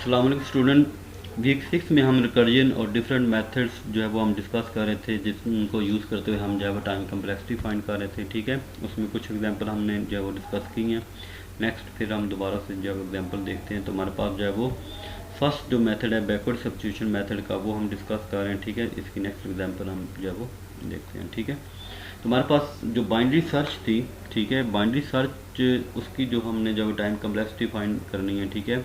अस्सलाम वालेकुम student. Week 6 में हम रिकर्जन और डिफरेंट मेथड्स जो है वो हम डिस्कस कर रहे थे, जिनको यूज़ करते हुए हम जो है वो टाइम कम्प्लेक्सिटी फाइंड कर रहे थे। ठीक है, उसमें कुछ एग्जांपल हमने जो है वो डिस्कस की हैं। नेक्स्ट फिर हम दोबारा से जो है एग्जांपल देखते हैं। तो हमारे पास जो है वो फर्स्ट जो मेथड है बैकवर्ड सब्स्टिट्यूशन मेथड का, वो हम डिस्कस कर रहे हैं। ठीक है, इसकी नेक्स्ट एग्जाम्पल हम जो है वो देखते हैं। ठीक है, तो हमारे पास जो बाइनरी सर्च थी, ठीक है, बाइनरी सर्च उसकी जो हमने जो टाइम कम्प्लेक्सिटी फाइंड करनी है। ठीक है,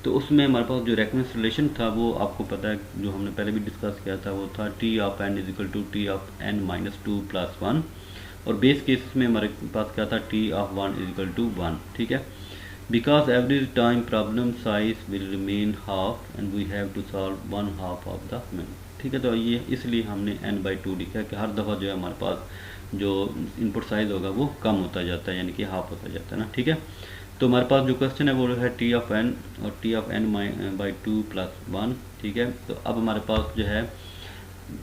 तो उसमें हमारे पास जो रेफरेंस रिलेशन था वो आपको पता है, जो हमने पहले भी डिस्कस किया था, वो था T of N is equal to T of N minus two plus one, और बेस केस में हमारे पास क्या था, T of one is equal to one. ठीक है, because every time problem size will remain half and we have to solve one half of the min. ठीक है, तो ये इसलिए हमने n बाई टू लिखा है कि हर दफ़ा जो है हमारे पास जो इनपुट साइज़ होगा वो कम होता जाता है, यानी कि हाफ होता जाता है ना। ठीक है, तो हमारे पास जो क्वेश्चन है वो है टी ऑफ एन और T of N by two plus one. ठीक है, तो अब हमारे पास जो है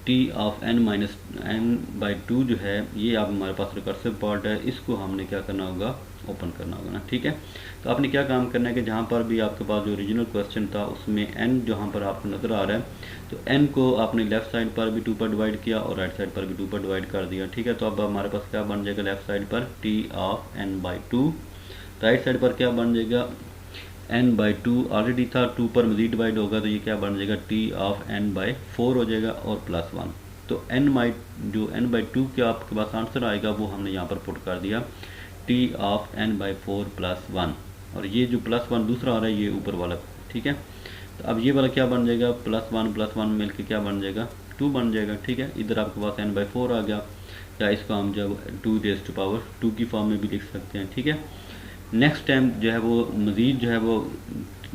T of N minus N by two जो है, ये अब हमारे पास रिकर्सिव पार्ट है, इसको हमने क्या करना होगा, ओपन करना होगा ना। ठीक है, तो आपने क्या काम करना है कि जहाँ पर भी आपके पास जो ओरिजिनल क्वेश्चन था उसमें एन जहाँ पर आपको नज़र आ रहा है, तो एन को आपने लेफ्ट साइड पर भी टू पर डिवाइड किया और राइट साइड पर भी टू पर डिवाइड कर दिया। ठीक है, तो अब हमारे पास क्या बन जाएगा, लेफ्ट साइड पर T of N by two, right side पर क्या बन जाएगा, एन बाई टू ऑलरेडी था, टू पर मजीद डिवाइड होगा तो ये क्या बन जाएगा, T of N by four हो जाएगा और प्लस वन। तो एन बाई जो एन बाई टू का आपके पास आंसर आएगा वो हमने यहाँ पर पुट कर दिया, T of N by four plus one, और ये जो प्लस वन दूसरा आ रहा है ये ऊपर वाला। ठीक है, तो अब ये वाला क्या बन जाएगा, प्लस वन मिल के क्या बन जाएगा, टू बन जाएगा। ठीक है, इधर आपके पास एन बाई फोर आ गया, या इसको हम जब two raise to power two की फॉर्म में भी लिख सकते हैं। ठीक है, नेक्स्ट टाइम जो है वो मज़ीद जो है वो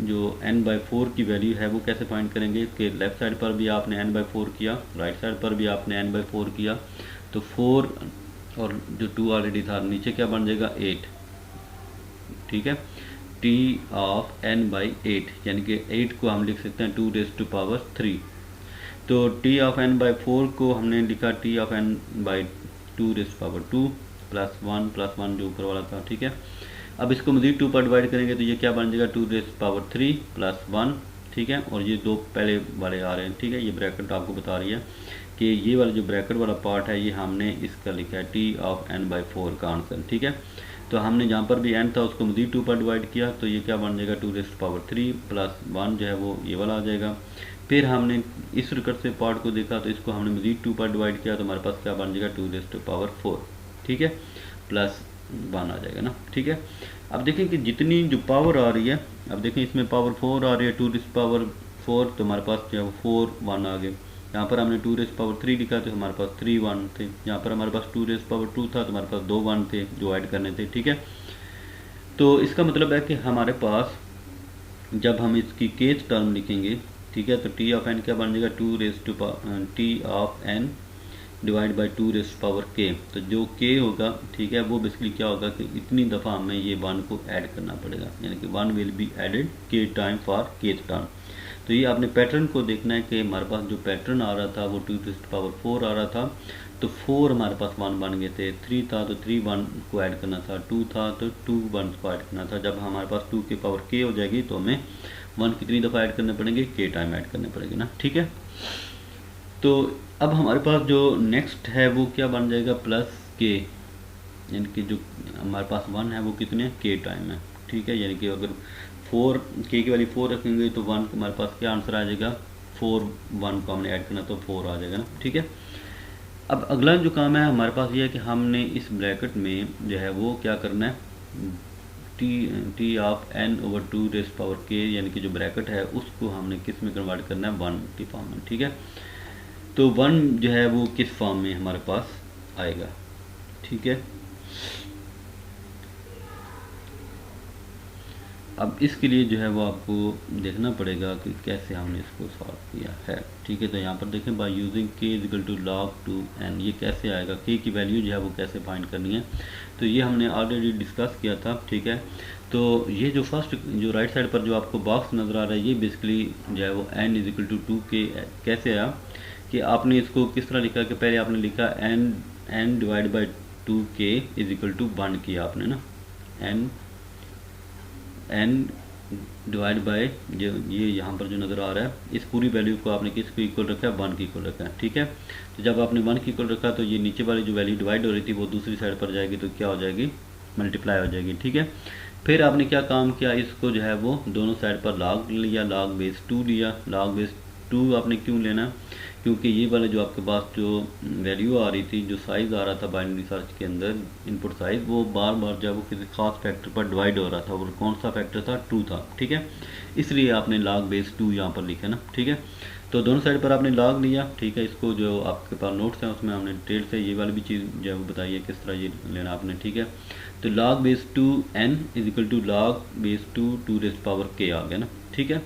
जो n बाई फोर की वैल्यू है वो कैसे फाइंड करेंगे कि लेफ़्ट साइड पर भी आपने n बाई फोर किया, राइट साइड पर भी आपने n बाई फोर किया, तो फोर और जो टू ऑलरेडी था नीचे क्या बन जाएगा, एट। ठीक है, T of n by eight, यानी कि एट को हम लिख सकते हैं two raise to power three. तो T of n by four को हमने लिखा T of n by two raise to power two plus one जो ऊपर वाला था। ठीक है, अब इसको मज़ीद टू पर डिवाइड करेंगे तो ये क्या बन जाएगा, two raise power three plus one. ठीक है, और ये दो पहले वाले आ रहे हैं। ठीक है, ये ब्रैकेट आपको बता रही है कि ये वाला जो ब्रैकेट वाला पार्ट है ये हमने इसका लिखा है T of N by four का आंसर। ठीक है, तो हमने जहाँ पर भी एन था उसको मज़ीद टू पर डिवाइड किया तो ये क्या बन जाएगा, two raise power three plus one जो है वो ये वाला आ जाएगा। फिर हमने इस रिकर्सिव पार्ट को देखा तो इसको हमने मज़ीद टू पर डिवाइड किया तो हमारे पास क्या बन जाएगा, two raise to power four. ठीक है, प्लस वन आ जाएगा ना। ठीक है, अब देखें कि जितनी जो पावर आ रही है, अब देखें इसमें पावर फोर आ रही है, टू रेज़ पावर फोर, तो हमारे पास जो है फोर वन आ गए। यहाँ पर हमने टू रेज़ पावर थ्री लिखा तो हमारे पास थ्री वन थे, यहाँ पर हमारे पास टू रेज़ पावर टू था तो हमारे पास दो वन थे जो ऐड करने थे। ठीक है, तो इसका मतलब है कि हमारे पास जब हम इसकी केथ टर्म लिखेंगे, ठीक है, तो टी ऑफ एन क्या बन जाएगा, two raise two T of N divide by two raise power K, तो जो के होगा, ठीक है, वो बेसिकली क्या होगा कि इतनी दफ़ा हमें ये वन को ऐड करना पड़ेगा, यानी कि वन विल बी एडेड के टाइम फॉर केथ टर्म। तो ये आपने पैटर्न को देखना है कि हमारे पास जो पैटर्न आ रहा था वो टू रेज़ पावर फोर आ रहा था, तो फोर हमारे पास वन बन गए थे, थ्री था तो थ्री वन को ऐड करना था, टू था तो टू वन को ऐड करना था। जब हमारे पास टू की पावर के हो जाएगी तो हमें वन कितनी दफ़ा ऐड करने पड़ेंगे, के टाइम ऐड करने पड़ेंगे ना। ठीक है, तो अब हमारे पास जो नेक्स्ट है वो क्या बन जाएगा, प्लस के, यानी कि जो हमारे पास वन है वो कितने के टाइम है। ठीक है, यानी कि अगर फोर के की वैल्यू फोर रखेंगे तो वन हमारे पास क्या आंसर आ जाएगा, फोर वन को हमने ऐड करना तो फोर आ जाएगा ना। ठीक है, अब अगला जो काम है हमारे पास ये है कि हमने इस ब्रैकेट में जो है वो क्या करना है, T of N over two raise power K, यानी कि जो ब्रैकेट है उसको हमने किस में कन्वर्ट करना है, वन की फॉर्म में। ठीक है, तो वन जो है वो किस फॉर्म में हमारे पास आएगा। ठीक है, अब इसके लिए जो है वो आपको देखना पड़ेगा कि कैसे हमने इसको सॉल्व किया है। ठीक है, तो यहाँ पर देखें, by using K is equal to log two N, ये कैसे आएगा, के की वैल्यू जो है वो कैसे फाइंड करनी है, तो ये हमने ऑलरेडी डिस्कस किया था। ठीक है, तो ये जो फर्स्ट जो राइट साइड पर जो आपको बॉक्स नज़र आ रहा है ये बेसिकली जो है वो N is equal to two K कैसे आया, कि आपने इसको किस तरह लिखा कि पहले आपने लिखा एन डिवाइड बाई टू के इज इक्वल टू वन किया आपने ना, एन डिवाइड बाय जो ये यहाँ पर जो नज़र आ रहा है, इस पूरी वैल्यू को आपने किसको इक्वल रखा है, 1 के इक्वल रखा है, ठीक है। तो जब आपने 1 के इक्वल रखा तो ये नीचे वाली जो वैल्यू डिवाइड हो रही थी वो दूसरी साइड पर जाएगी, तो क्या हो जाएगी, मल्टीप्लाई हो जाएगी, ठीक है। फिर आपने क्या काम किया, इसको जो है वो दोनों साइड पर log लिया, log बेस 2 लिया। log बेस 2 आपने क्यों लेना, क्योंकि ये वाले जो आपके पास जो वैल्यू आ रही थी, जो साइज़ आ रहा था बाइनरी सर्च के अंदर इनपुट साइज़, वो बार बार जब वो किसी खास फैक्टर पर डिवाइड हो रहा था, और कौन सा फैक्टर था, 2 था, ठीक है। इसलिए आपने log बेस 2 यहाँ पर लिखा ना, ठीक है। तो दोनों साइड पर आपने log लिया, ठीक है। इसको जो आपके पास नोट्स हैं उसमें हमने डिटेल से ये वाली भी चीज़ जो है वो बताई है किस तरह ये लेना आपने, ठीक है। तो log base 2n is equal to log base 2 raise power k आ गया ना, ठीक है।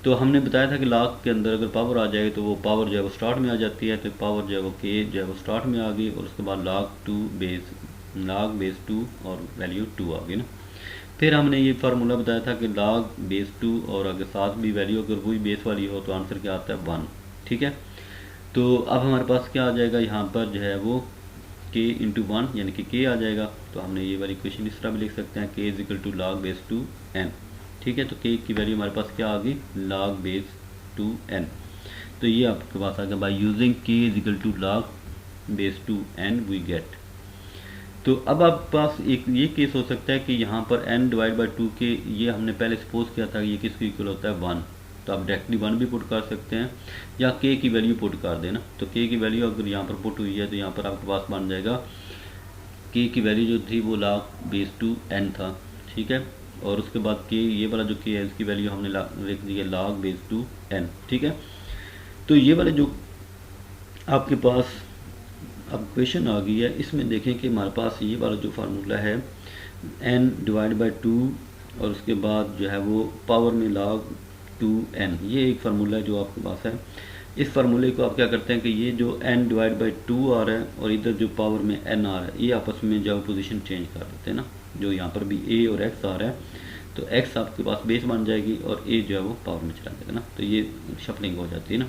तो हमने बताया था कि log के अंदर अगर पावर आ जाए तो वो पावर जो है वो स्टार्ट में आ जाती है, तो पावर जो है वो k जो है वो स्टार्ट में आ गई, और उसके बाद log बेस 2 और वैल्यू 2 आ गई ना। फिर हमने ये फार्मूला बताया था कि log बेस 2 और अगर साथ भी वैल्यू अगर वही बेस वाली हो तो आंसर क्या आता है, 1, ठीक है। तो अब हमारे पास क्या आ जाएगा, यहाँ पर जो है वो k इंटू 1 यानी कि k आ जाएगा। तो हमने ये वाली इक्वेशन इस तरह भी लिख सकते हैं, k is equal to log base 2n, ठीक है। तो k की वैल्यू हमारे पास क्या आ गई, log बेस 2n। तो ये आपके पास आ गया, by using k is equal to log base 2n we get. तो अब आपके पास एक ये केस हो सकता है कि यहाँ पर n डिवाइड बाई 2 के, ये हमने पहले सपोज किया था कि ये किसको इक्वल होता है, 1। तो आप डायरेक्टली 1 भी पुट कर सकते हैं या k की वैल्यू पुट कर देना। तो k की वैल्यू अगर यहाँ पर पुट हुई है तो यहाँ पर आपके पास बन जाएगा, k की वैल्यू जो थी वो log बेस 2n था, ठीक है। और उसके बाद k, ये वाला जो k है इसकी वैल्यू हमने लिख दी है log बेस 2n, ठीक है। तो ये वाले जो आपके पास अब क्वेश्चन आ गई है, इसमें देखें कि हमारे पास ये वाला जो फार्मूला है n डिवाइड बाई 2 और उसके बाद जो है वो पावर में log 2n, ये एक फार्मूला है जो आपके पास है। इस फार्मूले को आप क्या करते हैं कि ये जो n डिवाइड बाई 2 आ रहा है और इधर जो पावर में n आ रहा है, ये आपस में जो पोजीशन चेंज कर देते हैं ना। जो यहाँ पर भी a और x आ रहा है, तो x आपके पास बेस बन जाएगी और a जो है वो पावर में चला जाएगा ना। तो ये शफलिंग हो जाती है ना।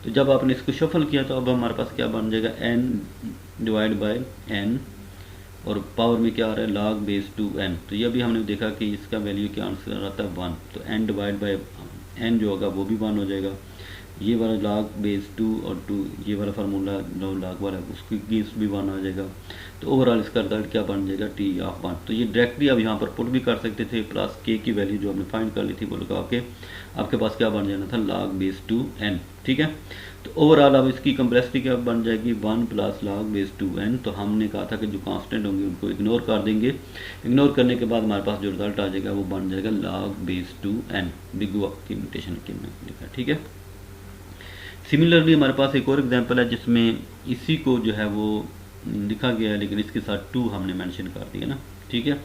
तो जब आपने इसको शफल किया तो अब हमारे पास क्या बन जाएगा, n डिवाइड बाई n और पावर में क्या आ रहा है, log बेस 2n। तो ये भी हमने देखा कि इसका वैल्यू क्या आंसर आता है, 1। तो n डिवाइड बाई n जो होगा वो भी 1 हो जाएगा। ये वाला log बेस 2 और 2, ये वाला फार्मूला जो log वाला उसकी गेस भी 1 आ जाएगा। तो ओवरऑल इसका रिजल्ट क्या बन जाएगा, t ऑफ 1। तो ये डायरेक्टली आप यहाँ पर पुट भी कर सकते थे, प्लस k की वैल्यू जो हमने फाइंड कर ली थी वो लगा के आपके पास क्या बन जाना था, log बेस 2n, ठीक है। तो ओवरऑल अब इसकी कंप्लेक्सिटी क्या बन जाएगी, 1 प्लस log बेस 2n। तो हमने कहा था कि जो कांस्टेंट होंगे उनको इग्नोर कर देंगे। इग्नोर करने के बाद हमारे पास जो रिजल्ट आ जाएगा वो बन जाएगा log base 2n, big O की नोटेशन के में लिखा, ठीक है। सिमिलरली हमारे पास एक और एग्जांपल है जिसमें इसी को जो है वो लिखा गया है, लेकिन इसके साथ 2 हमने मेंशन कर दिया ना, ठीक है।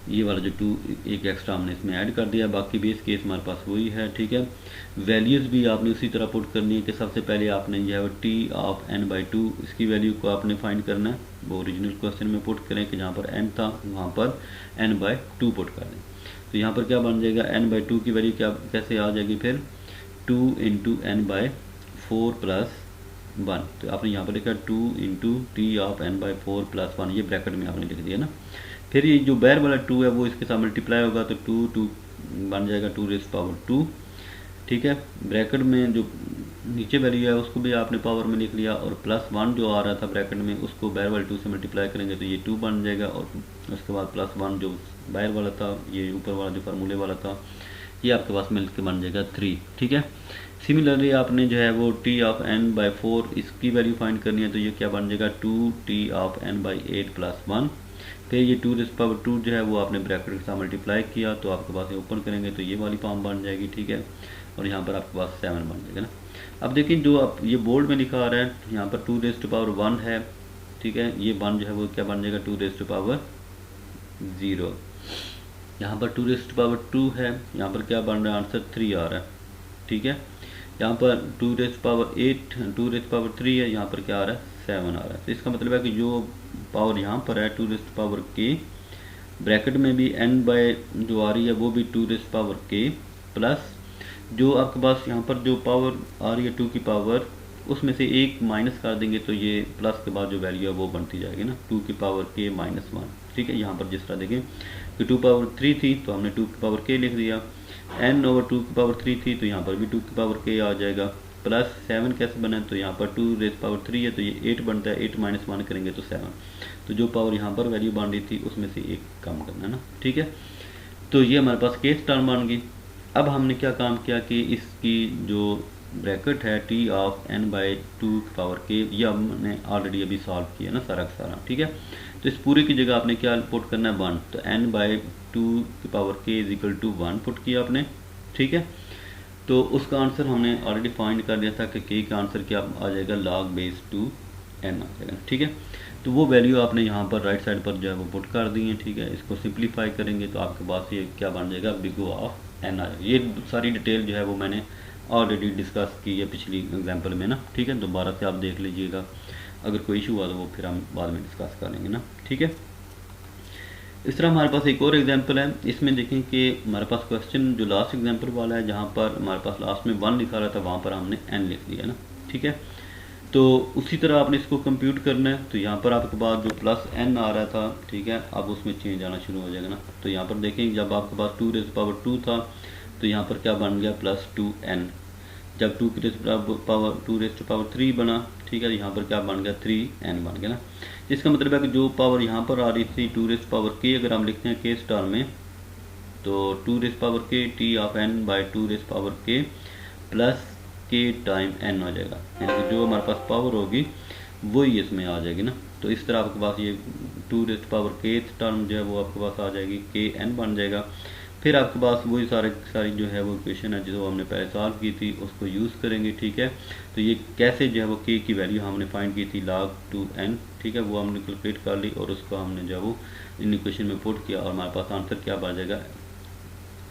ये वाला जो 2 एक एक्स्ट्रा हमने इसमें ऐड कर दिया, बाकी बेस केस हमारे पास वही है, ठीक है। वैल्यूज़ भी आपने उसी तरह पुट करनी है कि सबसे पहले आपने जो है वो t ऑफ n बाई 2 इसकी वैल्यू को आपने फाइंड करना है, वो ओरिजिनल क्वेश्चन में पुट करें कि जहाँ पर n था वहाँ पर n बाई 2 पुट कर दें। तो यहाँ पर क्या बन जाएगा, n बाई 2 की वैल्यू क्या कैसे आ जाएगी, फिर 2 इंटू n बाई 4 प्लस 1। तो आपने यहाँ पर लिखा 2 into T of n by 4 plus 1, ये ब्रैकेट में आपने लिख दिया ना। फिर ये जो बाहर वाला 2 है वो इसके साथ मल्टीप्लाई होगा, तो 2 बन जाएगा 2 रेज़ पावर 2, ठीक है। ब्रैकेट में जो नीचे वैल्यू है उसको भी आपने पावर में लिख लिया, और प्लस 1 जो आ रहा था ब्रैकेट में उसको बाहर वाले 2 से मल्टीप्लाई करेंगे तो ये 2 बन जाएगा, और उसके बाद प्लस 1 जो बाहर वाला था, ये ऊपर वाला जो फार्मूले वाला था, ये आपके पास मिल के बन जाएगा 3, ठीक है। सिमिलरली आपने जो है वो t ऑफ n बाई 4 इसकी वैल्यू फाइंड करनी है, तो ये क्या बन जाएगा 2t of n by 8 plus 1। फिर ये 2 रेज़ पावर 2 जो है वो आपने ब्रैकेट के साथ मल्टीप्लाई किया, तो आपके पास ये ओपन करेंगे तो ये वाली फॉर्म बन जाएगी, ठीक है। और यहाँ पर आपके पास 7 बन जाएगा ना। अब देखिए जो आप ये बोर्ड में लिखा आ रहा है, यहाँ पर 2 रेज़ टू पावर 1 है, ठीक है। ये 1 जो है वो क्या बन जाएगा 2 रेज़ टू पावर 0। यहाँ पर 2 रेज़ टू पावर 2 है, यहाँ पर क्या बन रहा है, आंसर 3 आ रहा है, ठीक है। यहाँ पर 2 रेज़ पावर 8 2 रेज़ पावर 3 है, यहाँ पर क्या आ रहा है 7 आ रहा है। तो इसका मतलब है कि जो पावर यहाँ पर है 2 रेज़ पावर k, ब्रैकेट में भी n बाय जो आ रही है वो भी 2 रेज़ पावर k, प्लस जो आपके पास यहाँ पर जो पावर आ रही है 2 की पावर, उसमें से एक माइनस कर देंगे तो ये प्लस के बाद जो वैल्यू है वो बनती जाएगी ना, 2 की पावर k माइनस 1, ठीक है। यहाँ पर जिस तरह देखें कि 2 पावर 3 थी तो हमने 2 की पावर k लिख दिया, n ओवर 2 की पावर 3 थी तो यहाँ पर भी 2 की पावर k आ जाएगा, प्लस 7 कैसे बना, तो यहाँ पर 2 रेज पावर 3 है तो ये 8 बनता है, 8 माइनस 1 करेंगे तो 7, तो जो पावर यहाँ पर वैल्यू बन रही थी उसमें से एक कम करना है ना, ठीक है। तो ये हमारे पास केस टर्म बन गई। अब हमने क्या काम किया कि इसकी जो ब्रैकेट है टी ऑफ n बाई 2 की पावर k, ये हमने ऑलरेडी अभी सॉल्व किया ना सारा का सारा, ठीक है। तो इस पूरे की जगह आपने क्या पुट करना है 1, तो n बाई 2 की power k is equal to 1 put किया आपने, ठीक है। तो उसका आंसर हमने ऑलरेडी फाइंड कर दिया था कि k का आंसर क्या आ जाएगा, log बेस 2 n आ जाएगा, ठीक है। तो वो वैल्यू आपने यहाँ पर राइट साइड पर जो है वो पुट कर दी है, ठीक है। इसको सिंप्लीफाई करेंगे तो आपके पास ये क्या बन जाएगा, बिग O ऑफ n आ जाएगा। ये सारी डिटेल जो है वो मैंने ऑलरेडी डिस्कस की है पिछली एग्जांपल में ना, ठीक है। दोबारा से आप देख लीजिएगा, अगर कोई इशू हुआ तो वो फिर हम बाद में डिस्कस करेंगे ना, ठीक है। इस तरह हमारे पास एक और एग्जांपल है, इसमें देखें कि हमारे पास क्वेश्चन जो लास्ट एग्जांपल वाला है, जहाँ पर हमारे पास लास्ट में 1 लिखा रहा था वहाँ पर हमने n लिख दिया ना, ठीक है। तो उसी तरह आपने इसको कंप्यूट करना है, तो यहाँ पर आपके पास जो प्लस n आ रहा था, ठीक है, अब उसमें चेंज आना शुरू हो जाएगा ना। तो यहाँ पर देखें जब आपके पास 2 रेज़ पावर 2 था तो यहाँ पर क्या बन गया, प्लस 2n। जब 2 की पावर 2 रेज़ पावर 3 बना, ठीक है, यहाँ पर क्या बन गया, 3n बन गया ना। इसका मतलब है कि जो पावर यहाँ पर आ रही थी 2 रेज़ पावर k, अगर हम लिखते हैं केस टर्म में, तो 2 raise power k T of n by 2 raise power k plus k time n हो जाएगा, यानी कि जो हमारे पास पावर होगी वही इसमें आ जाएगी ना। तो इस तरह आपके पास ये 2 रेज़ पावर k टर्म जो है वो आपके पास आ जाएगी, kn बन जाएगा। फिर आपके पास वही सारी जो है वो इक्वेशन है जो हमने पहले सॉल्व की थी उसको यूज़ करेंगे, ठीक है। तो ये कैसे जो है वो k की वैल्यू हमने फाइंड की थी log 2n, ठीक है, वो हमने कैलकुलेट कर ली और उसको हमने जो है वो इन इक्वेशन में पुट किया और हमारे पास आंसर क्या आ जाएगा,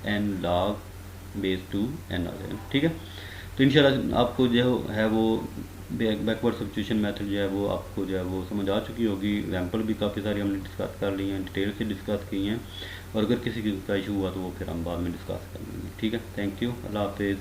n log बेस 2n आ जाएगा, ठीक है। तो इंशाल्लाह आपको जो है वो बैकवर्ड सब्स्टिट्यूशन मेथड जो है वो आपको जो है वो समझ आ चुकी होगी। एग्जाम्पल भी काफ़ी सारी हमने डिस्कस कर ली हैं, डिटेल से डिस्कस की हैं, और अगर किसी का इशू हुआ तो वो फिर हम बाद में डिस्कस कर लेंगे, ठीक है। थैंक यू, अल्लाह हाफिज़।